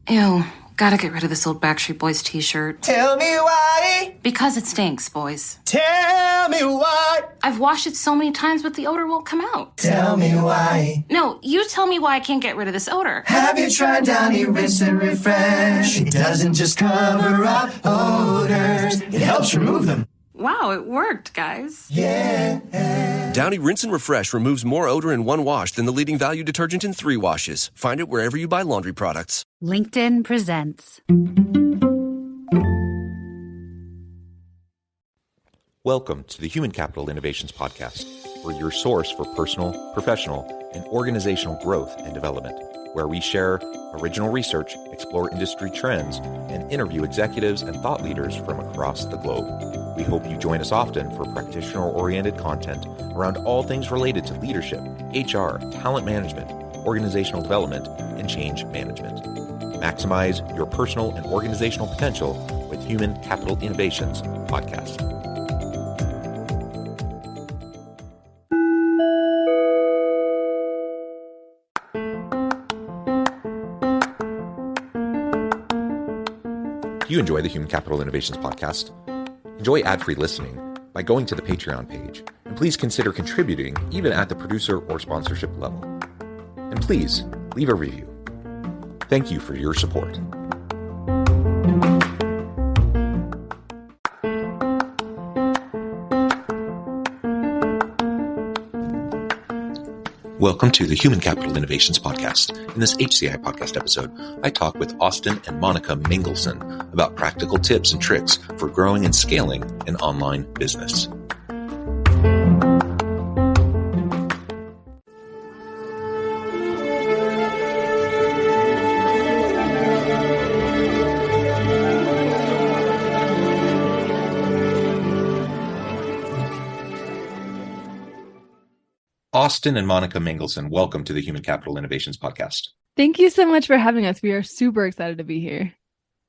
Ew, gotta get rid of this old Backstreet Boys t-shirt. Tell me why. Because it stinks, boys. Tell me why. I've washed it so many times, but the odor won't come out. Tell me why. No, you tell me why I can't get rid of this odor. Have you tried Downy Rinse and Refresh? It doesn't just cover up odors, it helps remove them. Wow, it worked, guys. Yeah. Downy Rinse and Refresh removes more odor in one wash than the leading value detergent in 3 washes. Find it wherever you buy laundry products. LinkedIn presents. Welcome to the Human Capital Innovations Podcast. We're your source for personal, professional, and organizational growth and development, where we share original research, explore industry trends, and interview executives and thought leaders from across the globe. We hope you join us often for practitioner-oriented content around all things related to leadership, HR, talent management, organizational development, and change management. Maximize your personal and organizational potential with Human Capital Innovations Podcast. If you enjoy the Human Capital Innovations Podcast, enjoy ad-free listening by going to the Patreon page, and please consider contributing even at the producer or sponsorship level. And please leave a review. Thank you for your support. Welcome to the Human Capital Innovations Podcast. In this HCI podcast episode, I talk with Austin and Monica Mangelson about practical tips and tricks for growing and scaling an online business. Austin and Monica Mangelson, welcome to the Human Capital Innovations Podcast. Thank you so much for having us. We are super excited to be here.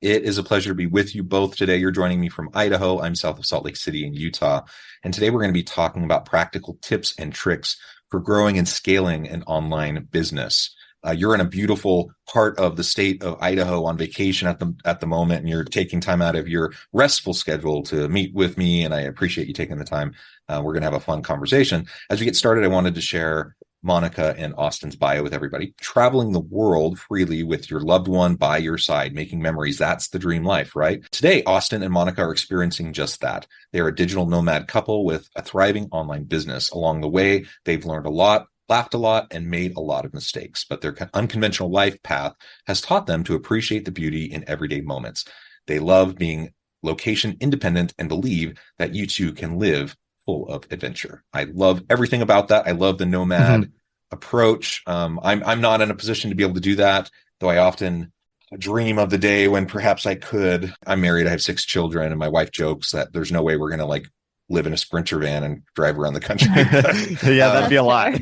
It is a pleasure to be with you both today. You're joining me from Idaho. I'm south of Salt Lake City in Utah. And today we're going to be talking about practical tips and tricks for growing and scaling an online business. You're in a beautiful part of the state of Idaho on vacation at the moment, and you're taking time out of your restful schedule to meet with me, and I appreciate you taking the time. We're going to have a fun conversation. As we get started, I wanted to share Monica and Austin's bio with everybody. Traveling the world freely with your loved one by your side, making memories. That's the dream life, right? Today, Austin and Monica are experiencing just that. They are a digital nomad couple with a thriving online business. Along the way, they've learned a lot, laughed a lot, and made a lot of mistakes. But their unconventional life path has taught them to appreciate the beauty in everyday moments. They love being location independent and believe that you too can live full of adventure. I love everything about that. I love the nomad approach. I'm not in a position to be able to do that, though I often dream of the day when perhaps I could. I'm married. I have 6 children, and my wife jokes that there's no way we're going to live in a Sprinter van and drive around the country. Yeah, that'd be a lot.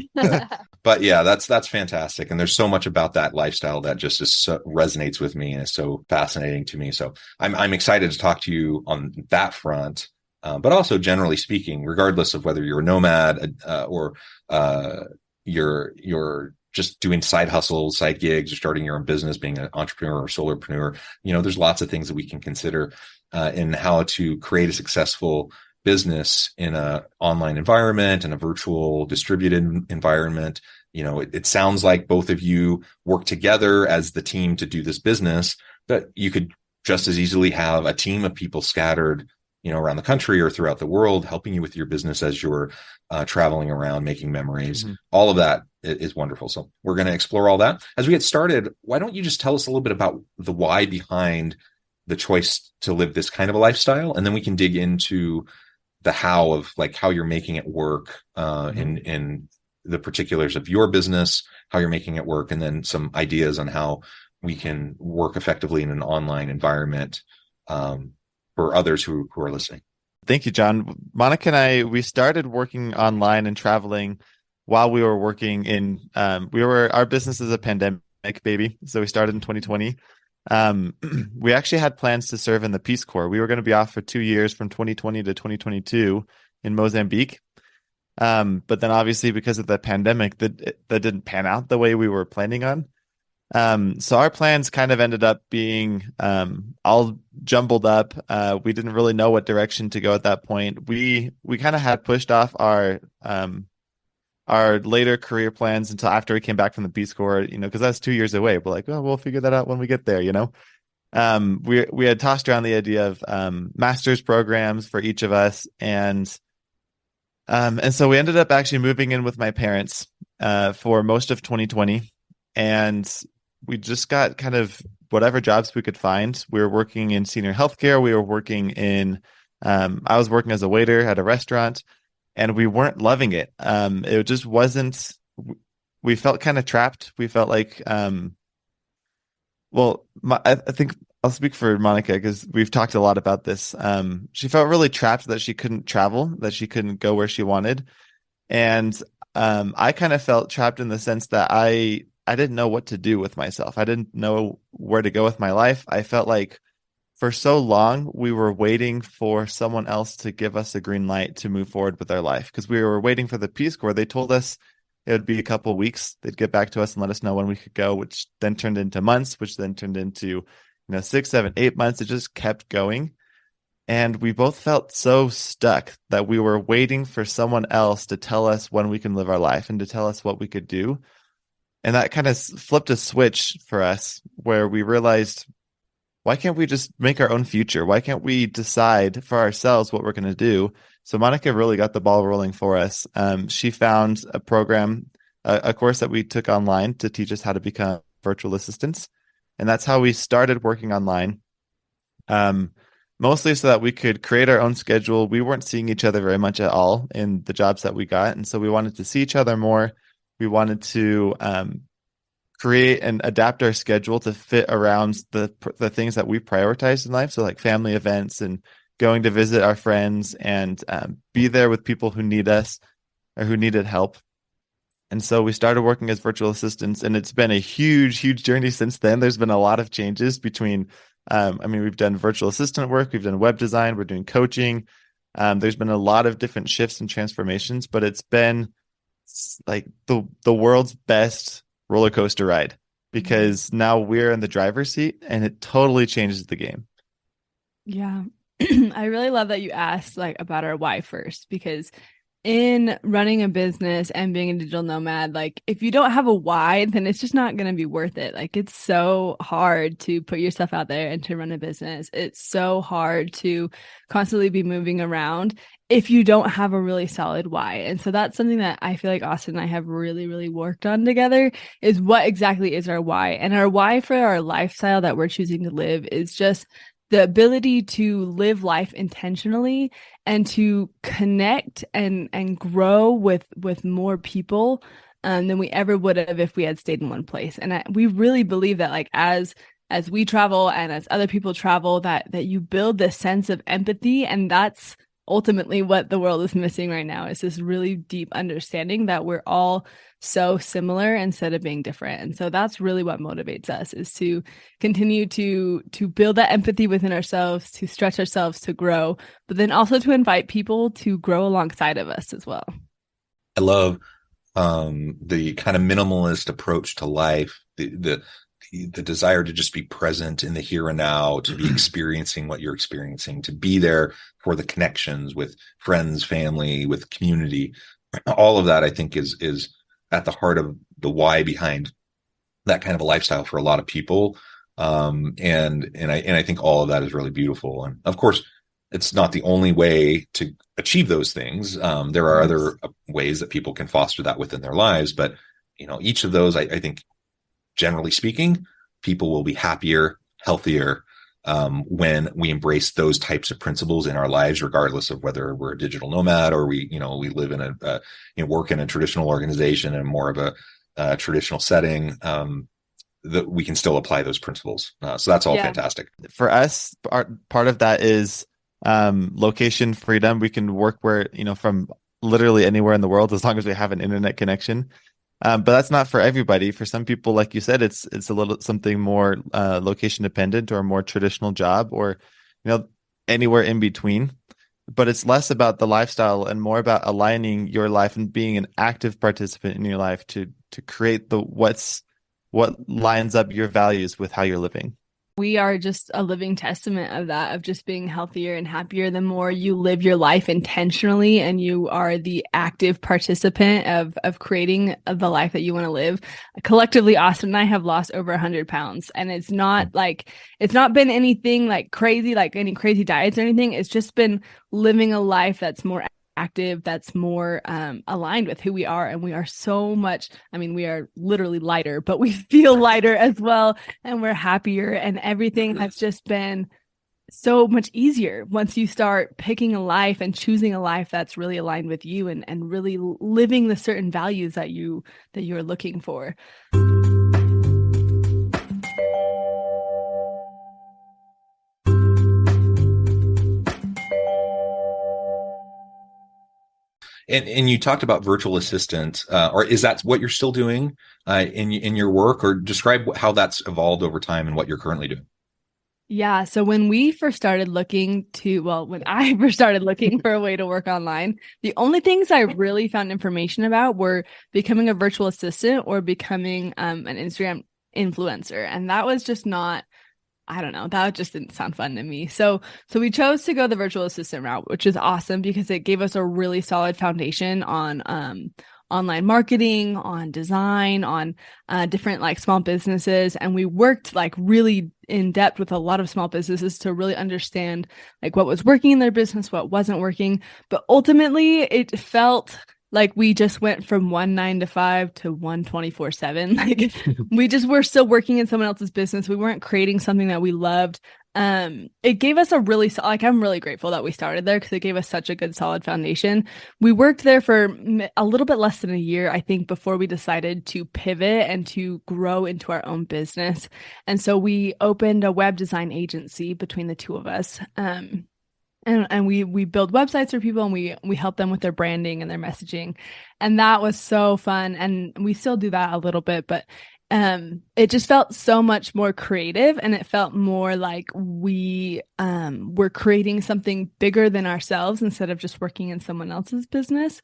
But yeah, that's fantastic. And there's so much about that lifestyle that just resonates with me and is so fascinating to me. So I'm excited to talk to you on that front. But also generally speaking, regardless of whether you're a nomad or you're just doing side hustles, side gigs, or starting your own business, being an entrepreneur or solopreneur, there's lots of things that we can consider in how to create a successful business in an online environment and a virtual distributed environment. It sounds like both of you work together as the team to do this business, but you could just as easily have a team of people scattered around the country or throughout the world, helping you with your business as you're traveling around, making memories. Mm-hmm. All of that is wonderful. So we're going to explore all that. As we get started, why don't you just tell us a little bit about the why behind the choice to live this kind of a lifestyle? And then we can dig into the how of how you're making it work in the particulars of your business, how you're making it work, and then some ideas on how we can work effectively in an online environment for others who are listening. Thank you, John. Monica and I, we started working online and traveling while we were working in, our business is a pandemic baby. So we started in 2020. We actually had plans to serve in the Peace Corps. We were going to be off for 2 years from 2020 to 2022 in Mozambique. But then obviously because of the pandemic, that didn't pan out the way we were planning on. So our plans kind of ended up being all jumbled up. We didn't really know what direction to go at that point. We kind of had pushed off our later career plans until after we came back from the Peace Corps, because that's 2 years away. We're like, well, we'll figure that out when we get there. We had tossed around the idea of master's programs for each of us, and so we ended up actually moving in with my parents for most of 2020, and we just got kind of whatever jobs we could find. We were working in senior healthcare. We were working in I was working as a waiter at a restaurant, and we weren't loving it. It just wasn't. We felt kind of trapped. We felt like I think I'll speak for Monica because we've talked a lot about this. She felt really trapped that she couldn't travel, that she couldn't go where she wanted. And I kind of felt trapped in the sense that I didn't know what to do with myself. I didn't know where to go with my life. I felt like for so long, we were waiting for someone else to give us a green light to move forward with our life because we were waiting for the Peace Corps. They told us it would be a couple of weeks. They'd get back to us and let us know when we could go, which then turned into months, which then turned into 6, 7, 8 months. It just kept going. And we both felt so stuck that we were waiting for someone else to tell us when we can live our life and to tell us what we could do. And that kind of flipped a switch for us where we realized, why can't we just make our own future? Why can't we decide for ourselves what we're going to do? So Monica really got the ball rolling for us. She found a program, a course that we took online to teach us how to become virtual assistants. And that's how we started working online, mostly so that we could create our own schedule. We weren't seeing each other very much at all in the jobs that we got. And so we wanted to see each other more. We wanted to create and adapt our schedule to fit around the things that we prioritized in life. So like family events and going to visit our friends and be there with people who need us or who needed help. And so we started working as virtual assistants, and it's been a huge, huge journey since then. There's been a lot of changes between, we've done virtual assistant work, we've done web design, we're doing coaching. There's been a lot of different shifts and transformations, but it's been like the world's best roller coaster ride because now we're in the driver's seat and it totally changes the game. Yeah. I really love that you asked about our why first, because in running a business and being a digital nomad, if you don't have a why, then it's just not going to be worth it. It's so hard to put yourself out there and to run a business. It's so hard to constantly be moving around if you don't have a really solid why. And so that's something that I feel like Austin and I have really, really worked on together, is what exactly is our why. And our why for our lifestyle that we're choosing to live is just the ability to live life intentionally and to connect and grow with more people than we ever would have if we had stayed in one place. And we really believe that as we travel and as other people travel, that you build this sense of empathy. And that's ultimately what the world is missing right now, is this really deep understanding that we're all so similar instead of being different. And so that's really what motivates us, is to continue to build that empathy within ourselves, to stretch ourselves, to grow, but then also to invite people to grow alongside of us as well. I love the kind of minimalist approach to life, the desire to just be present in the here and now, to be experiencing what you're experiencing, to be there for the connections with friends, family, with community. All of that, I think, is at the heart of the why behind that kind of a lifestyle for a lot of people. And I think all of that is really beautiful. And of course, it's not the only way to achieve those things. There are other ways that people can foster that within their lives, but each of those, I think, generally speaking, people will be happier, healthier when we embrace those types of principles in our lives, regardless of whether we're a digital nomad or we live in work in a traditional organization and more of a traditional setting. That we can still apply those principles. So that's all fantastic. For us, part of that is location freedom. We can work from literally anywhere in the world as long as we have an internet connection. But that's not for everybody. For some people, like you said, it's a little something more location dependent or a more traditional job, or anywhere in between. But it's less about the lifestyle and more about aligning your life and being an active participant in your life to create what's what lines up your values with how you're living? We are just a living testament of that, of just being healthier and happier. The more you live your life intentionally and you are the active participant of creating the life that you want to live. Collectively, Austin and I have lost over 100 pounds. And it's not been anything like crazy, like any crazy diets or anything. It's just been living a life that's more active, that's more aligned with who we are. And we are so much, I mean, we are literally lighter, but we feel lighter as well. And we're happier, and everything has just been so much easier once you start picking a life and choosing a life that's really aligned with you, and really living the certain values that you're looking for. And you talked about virtual assistant, or is that what you're still doing in your work, or describe how that's evolved over time and what you're currently doing? Yeah. So when I first started looking for a way to work online, the only things I really found information about were becoming a virtual assistant or becoming an Instagram influencer. And that was just not, I don't know, that just didn't sound fun to me. So we chose to go the virtual assistant route, which is awesome because it gave us a really solid foundation on online marketing, on design, on different like small businesses. And we worked like really in depth with a lot of small businesses to really understand like what was working in their business, what wasn't working. But ultimately it felt like we just went from 1 9 to 5 to 1 24/7. Like we just were still working in someone else's business. We weren't creating something that we loved. It gave us a really, like, I'm really grateful that we started there because it gave us such a good solid foundation. We worked there for a little bit less than a year, I think, before we decided to pivot and to grow into our own business. And so we opened a web design agency between the two of us. And we build websites for people, and we help them with their branding and their messaging. And that was so fun. And we still do that a little bit, but it just felt so much more creative, and it felt more like we were creating something bigger than ourselves instead of just working in someone else's business.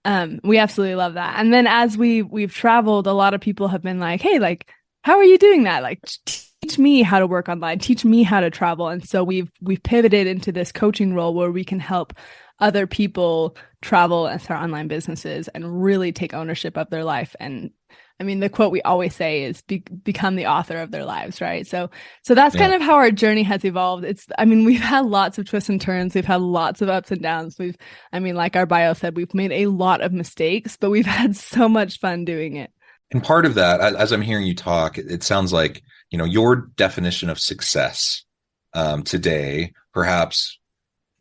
We absolutely love that. And then as we've traveled, a lot of people have been like, hey, like, how are you doing that? Like, teach me how to work online, teach me how to travel. And so we've pivoted into this coaching role where we can help other people travel and start online businesses and really take ownership of their life. And I mean, the quote we always say is become the author of their lives, right? So that's kind of how our journey has evolved. We've had lots of twists and turns. We've had lots of ups and downs. Like our bio said, we've made a lot of mistakes, but we've had so much fun doing it. And part of that, as I'm hearing you talk, it sounds like, your definition of success today, perhaps,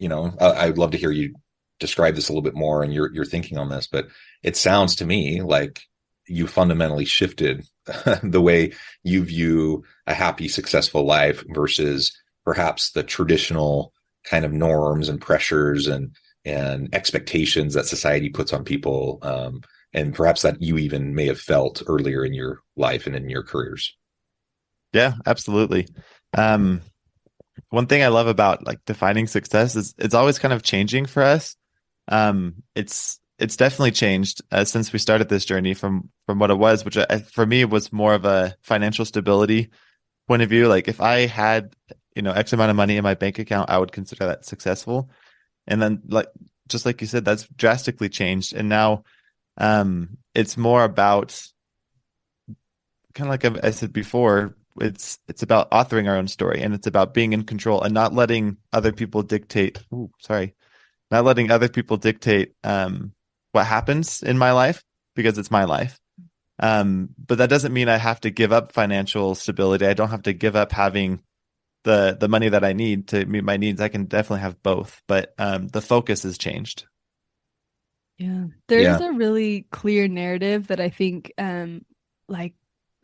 I'd love to hear you describe this a little bit more and your thinking on this, but it sounds to me like you fundamentally shifted the way you view a happy, successful life versus perhaps the traditional kind of norms and pressures and expectations that society puts on people. And perhaps that you even may have felt earlier in your life and in your careers. Yeah, absolutely. One thing I love about like defining success is it's always kind of changing for us. It's definitely changed since we started this journey from what it was, which for me was more of a financial stability point of view. Like if I had, X amount of money in my bank account, I would consider that successful. And then just like you said, that's drastically changed. And now it's more about, kind of like I said before, it's about authoring our own story, and it's about being in control and not letting other people dictate what happens in my life, because it's my life. But that doesn't mean I have to give up financial stability. I don't have to give up having the money that I need to meet my needs. I can definitely have both, but the focus has changed. Yeah. There's a really clear narrative that I think, like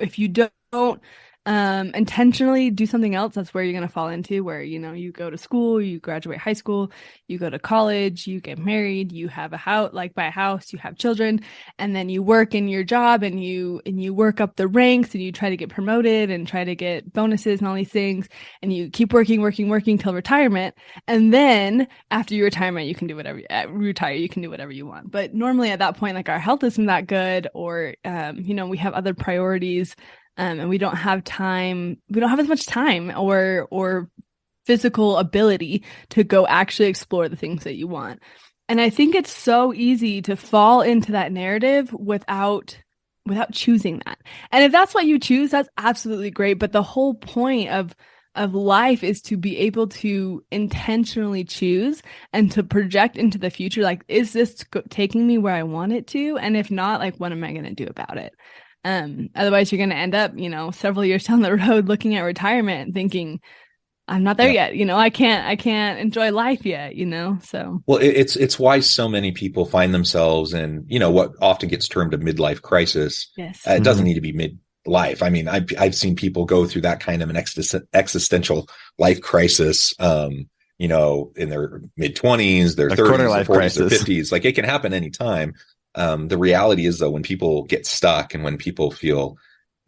if you don't intentionally do something else, that's where you're going to fall into, where, you go to school, you graduate high school, you go to college, you get married, you have a house, buy a house, you have children, and then you work in your job and you work up the ranks and you try to get promoted and try to get bonuses and all these things. And you keep working till retirement. And then after your retirement, you can do whatever, you can do whatever you want. But normally at that point, like our health isn't that good, or, we have other priorities. and we don't have time. We don't have as much time or physical ability to go actually explore the things that you want. And I think it's so easy to fall into that narrative without choosing that. And if that's what you choose, that's absolutely great. But the whole point of life is to be able to intentionally choose and to project into the future, like, is this taking me where I want it to? And if not, like, what am I going to do about it? Otherwise you're going to end up, several years down the road looking at retirement and thinking, I'm not there yet. I can't enjoy life yet, so. Well, it's why so many people find themselves in, what often gets termed a midlife crisis. Yes. It doesn't need to be midlife. I mean, I've seen people go through that kind of an existential life crisis, in their mid-20s, their 30s, their 40s, their 50s. Like, it can happen anytime. The reality is, though, when people get stuck and when people feel,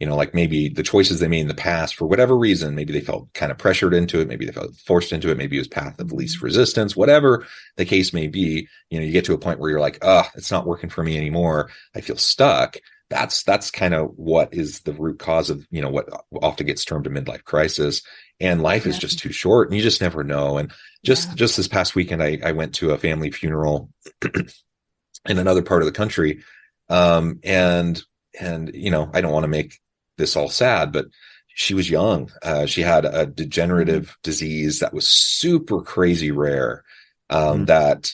like maybe the choices they made in the past, for whatever reason, maybe they felt kind of pressured into it. Maybe they felt forced into it. Maybe it was path of least resistance, whatever the case may be. You get to a point where you're like, it's not working for me anymore. I feel stuck. That's kind of what is the root cause of, what often gets termed a midlife crisis. And life is just too short, and you just never know. And just this past weekend, I went to a family funeral in another part of the country. And I don't want to make this all sad, but she was young. She had a degenerative disease that was super crazy rare. That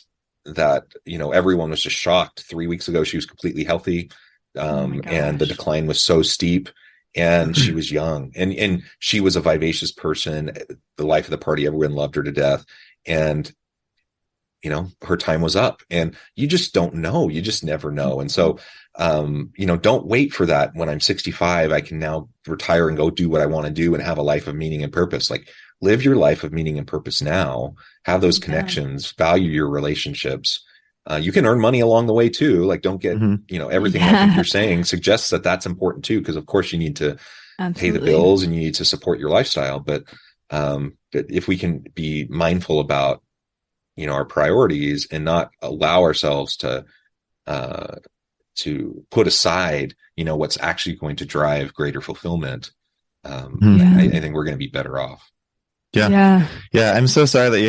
everyone was just shocked. 3 weeks ago, she was completely healthy. And the decline was so steep, and she was young, and she was a vivacious person, the life of the party. Everyone loved her to death. And her time was up, and you just don't know. You just never know. And so, don't wait for that. When I'm 65, I can now retire and go do what I want to do and have a life of meaning and purpose. Like, live your life of meaning and purpose now, have those connections, value your relationships. You can earn money along the way too. Like, don't get, everything I think you're saying suggests that that's important too. Cause of course you need to pay the bills and you need to support your lifestyle. But if we can be mindful about, our priorities and not allow ourselves to put aside, what's actually going to drive greater fulfillment, I think we're going to be better off. Yeah. I'm so sorry that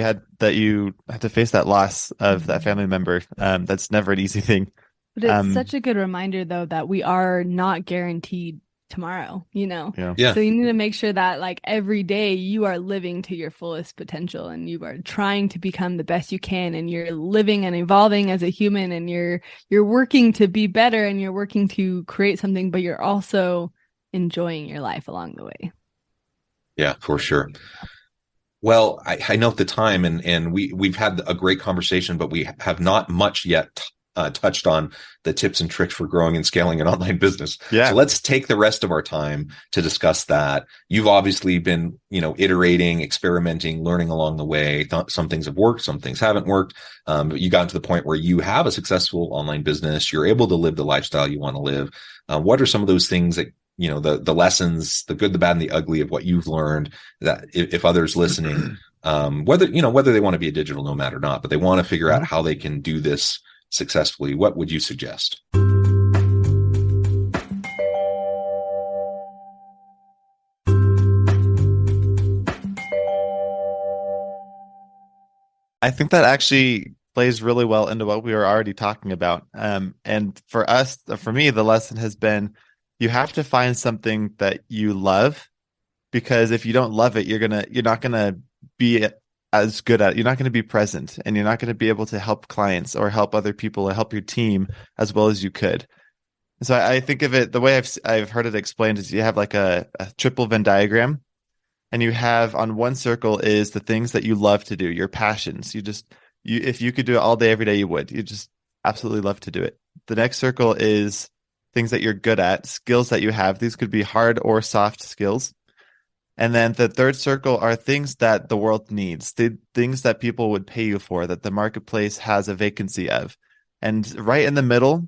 you had to face that loss of that family member. That's never an easy thing. But it's such a good reminder, though, that we are not guaranteed tomorrow, Yeah. So you need to make sure that, like, every day you are living to your fullest potential, and you are trying to become the best you can, and you're living and evolving as a human, and you're working to be better, and you're working to create something, but you're also enjoying your life along the way. Yeah, for sure. Well, I know the time, and we've had a great conversation, but we have not much yet touched on the tips and tricks for growing and scaling an online business. Yeah. So let's take the rest of our time to discuss that. You've obviously been, iterating, experimenting, learning along the way. Some things have worked, some things haven't worked. But you got to the point where you have a successful online business. You're able to live the lifestyle you want to live. What are some of those things that, the lessons, the good, the bad, and the ugly of what you've learned, that if others listening, whether they want to be a digital nomad or not, but they want to figure out how they can do this successfully, what would you suggest? I think that actually plays really well into what we were already talking about. And for me, the lesson has been, you have to find something that you love, because if you don't love it, you're not gonna be as good at it. You're not going to be present, and you're not going to be able to help clients or help other people or help your team as well as you could. So I think of it, the way I've heard it explained is, you have like a triple Venn diagram, and you have, on one circle is the things that you love to do, your passions. If you could do it all day, every day, you would. You just absolutely love to do it. The next circle is things that you're good at, skills that you have. These could be hard or soft skills. And then the third circle are things that the world needs, the things that people would pay you for, that the marketplace has a vacancy of. And right in the middle,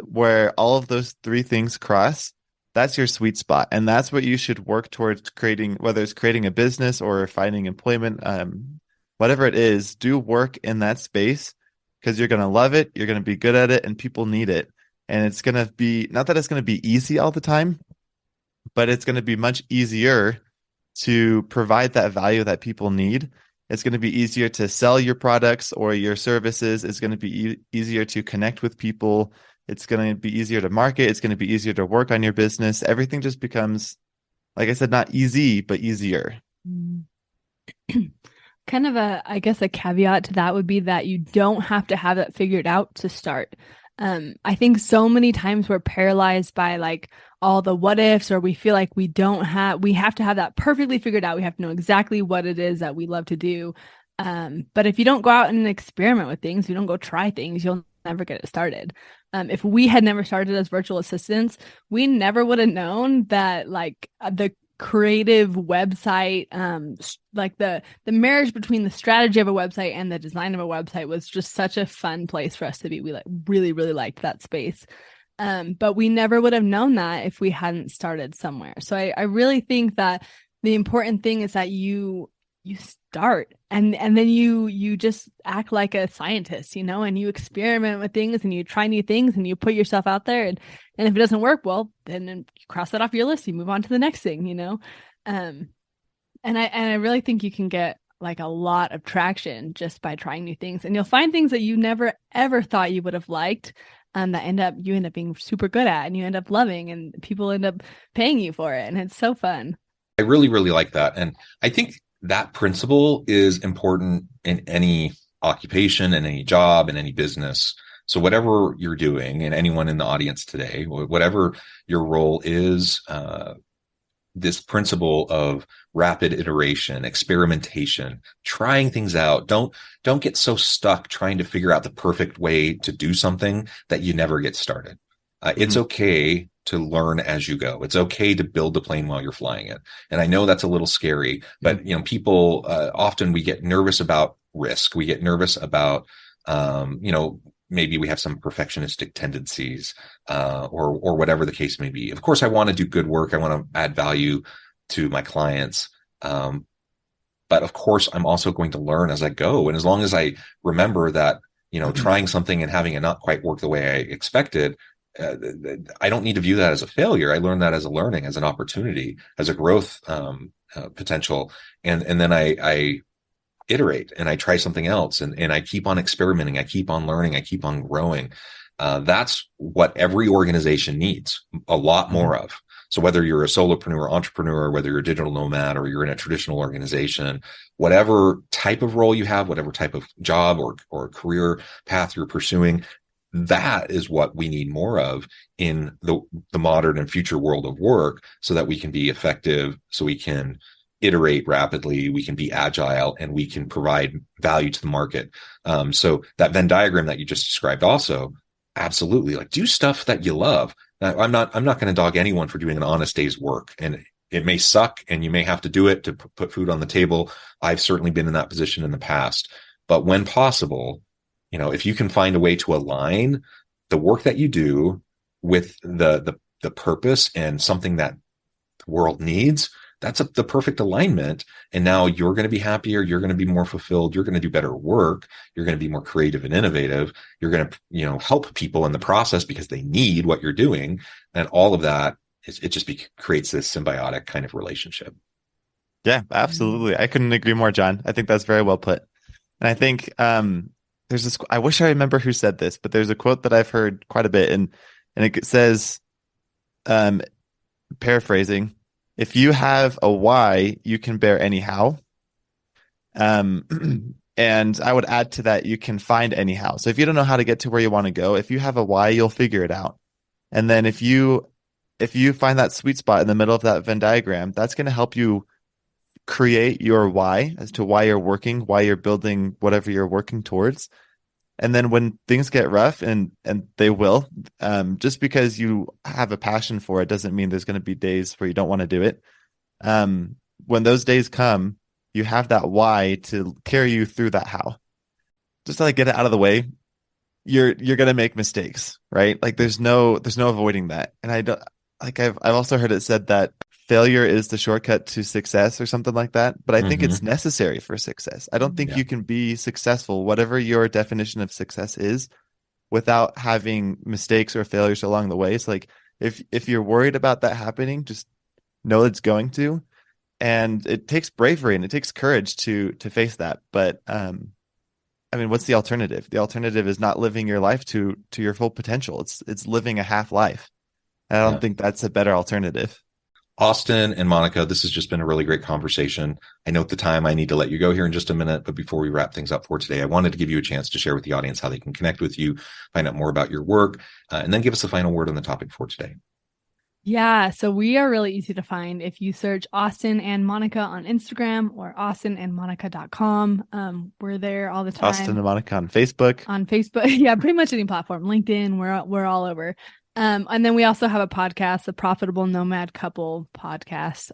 where all of those three things cross, that's your sweet spot. And that's what you should work towards creating, whether it's creating a business or finding employment, whatever it is, do work in that space, because you're going to love it, you're going to be good at it, and people need it. And it's going to be, not that it's going to be easy all the time, but it's going to be much easier to provide that value that people need. It's going to be easier to sell your products or your services. It's going to be easier to connect with people. It's going to be easier to market. It's going to be easier to work on your business. Everything just becomes, like I said, not easy, but easier. Kind of I guess a caveat to that would be that you don't have to have that figured out to start. I think so many times we're paralyzed by like all the what ifs, or we feel like we have to have that perfectly figured out. We have to know exactly what it is that we love to do. But if you don't go out and experiment with things, you don't go try things, you'll never get it started. If we had never started as virtual assistants, we never would have known that like the creative website, like the marriage between the strategy of a website and the design of a website was just such a fun place for us to be. We like really, really liked that space. But we never would have known that if we hadn't started somewhere. So I really think that the important thing is that you start and then you just act like a scientist, and you experiment with things and you try new things and you put yourself out there, and if it doesn't work, well, then you cross that off your list, you move on to the next thing, and I really think you can get like a lot of traction just by trying new things, and you'll find things that you never ever thought you would have liked, that you end up being super good at, and you end up loving, and people end up paying you for it, and it's so fun. I really, really like that. And I think that principle is important in any occupation, in any job, in any business. So whatever you're doing, and anyone in the audience today, whatever your role is, this principle of rapid iteration, experimentation, trying things out. Don't get so stuck trying to figure out the perfect way to do something that you never get started. It's okay to learn as you go. It's okay to build the plane while you're flying it. And I know that's a little scary, but people often we get nervous about risk. We get nervous about maybe we have some perfectionistic tendencies, or whatever the case may be. Of course, I want to do good work. I want to add value to my clients. But of course, I'm also going to learn as I go. And as long as I remember that, trying something and having it not quite work the way I expected, I don't need to view that as a failure. I learned that as a learning, as an opportunity, as a growth potential. And then I iterate and I try something else, and I keep on experimenting. I keep on learning. I keep on growing. That's what every organization needs a lot more of. So whether you're a solopreneur, entrepreneur, whether you're a digital nomad, or you're in a traditional organization, whatever type of role you have, whatever type of job or career path you're pursuing, that is what we need more of in the modern and future world of work, so that we can be effective, so we can iterate rapidly, we can be agile, and we can provide value to the market. So that Venn diagram that you just described, also, absolutely, like, do stuff that you love. Now, I'm not going to dog anyone for doing an honest day's work, and it may suck and you may have to do it to put food on the table. I've certainly been in that position in the past, but when possible, if you can find a way to align the work that you do with the purpose and something that the world needs, that's the perfect alignment. And now you're going to be happier. You're going to be more fulfilled. You're going to do better work. You're going to be more creative and innovative. You're going to, help people in the process because they need what you're doing. And all of that, it just creates this symbiotic kind of relationship. Yeah, absolutely. I couldn't agree more, John. I think that's very well put. And I think, there's this, I wish I remember who said this, but there's a quote that I've heard quite a bit, and it says, paraphrasing, if you have a why, you can bear any how. And I would add to that, you can find any how. So if you don't know how to get to where you want to go, if you have a why, you'll figure it out. And then if you find that sweet spot in the middle of that Venn diagram, that's going to help you create your why as to why you're working, why you're building whatever you're working towards. And then when things get rough, and they will, just because you have a passion for it doesn't mean there's going to be days where you don't want to do it. When those days come, you have that why to carry you through that how. Just to get it out of the way. You're going to make mistakes, right? Like there's no avoiding that. And I've also heard it said that failure is the shortcut to success or something like that. But I think it's necessary for success. I don't think you can be successful, whatever your definition of success is, without having mistakes or failures along the way. It's like, if you're worried about that happening, just know it's going to. And it takes bravery and it takes courage to face that. But I mean, what's the alternative? The alternative is not living your life to your full potential. It's living a half life. And I don't think that's a better alternative. Austin and Monica, this has just been a really great conversation. I know at the time I need to let you go here in just a minute, but before we wrap things up for today, I wanted to give you a chance to share with the audience how they can connect with you, find out more about your work, and then give us a final word on the topic for today. Yeah, so we are really easy to find if you search Austin and Monica on Instagram or austinandmonica.com. We're there all the time. Austin and Monica on Facebook. On Facebook, yeah, pretty much any platform. LinkedIn, we're all over. And then we also have a podcast, the Profitable Nomad Couple podcast.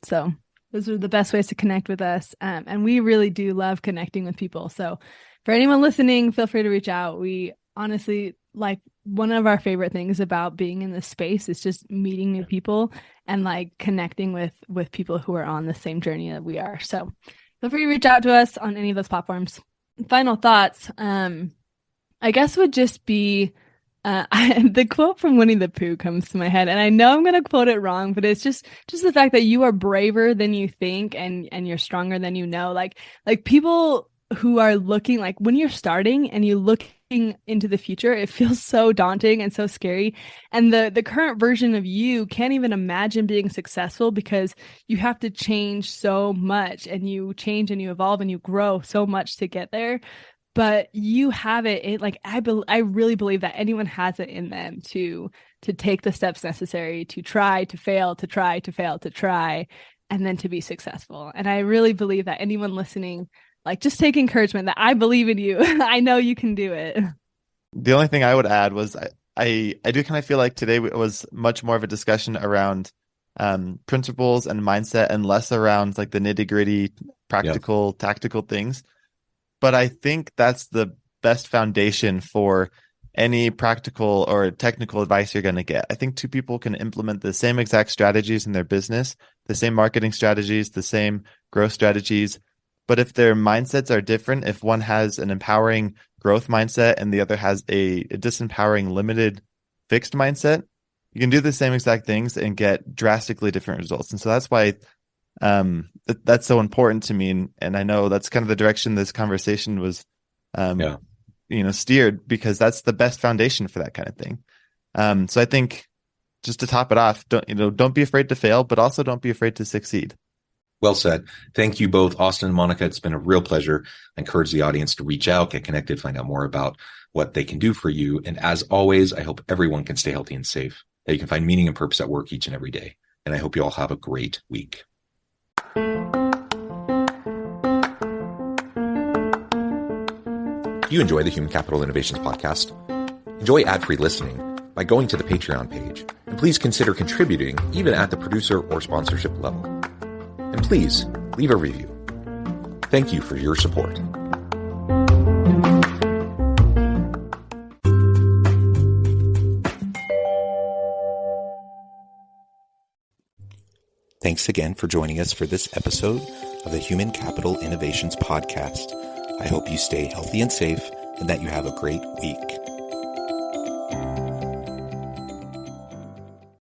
So those are the best ways to connect with us. And we really do love connecting with people. So for anyone listening, feel free to reach out. We honestly, like, one of our favorite things about being in this space is just meeting new people and like connecting with people who are on the same journey that we are. So feel free to reach out to us on any of those platforms. Final thoughts, I guess would just be the quote from Winnie the Pooh comes to my head, and I know I'm going to quote it wrong, but it's just the fact that you are braver than you think and you're stronger than you know. Like people who are looking, like when you're starting and you look into the future, it feels so daunting and so scary, and the current version of you can't even imagine being successful because you have to change so much, and you change and you evolve and you grow so much to get there. But you have it like I really believe that anyone has it in them to take the steps necessary to try, to fail, to try, to fail, to try, and then to be successful. And I really believe that anyone listening, like, just take encouragement that I believe in you. I know you can do it. The only thing I would add was I do kind of feel like today was much more of a discussion around principles and mindset and less around like the nitty-gritty, practical, tactical things. But I think that's the best foundation for any practical or technical advice you're going to get. I think two people can implement the same exact strategies in their business, the same marketing strategies, the same growth strategies. But if their mindsets are different, if one has an empowering growth mindset and the other has a disempowering, limited, fixed mindset, you can do the same exact things and get drastically different results. And so that's why that's so important to me. And I know that's kind of the direction this conversation was, steered, because that's the best foundation for that kind of thing. So I think, just to top it off, don't be afraid to fail, but also don't be afraid to succeed. Well said. Thank you both, Austin and Monica. It's been a real pleasure. I encourage the audience to reach out, get connected, find out more about what they can do for you. And as always, I hope everyone can stay healthy and safe, that you can find meaning and purpose at work each and every day. And I hope you all have a great week. Do you enjoy the Human Capital Innovations podcast? Enjoy ad-free listening by going to the Patreon page. And please consider contributing even at the producer or sponsorship level. And please leave a review. Thank you for your support. Thanks again for joining us for this episode of the Human Capital Innovations podcast. I hope you stay healthy and safe and that you have a great week.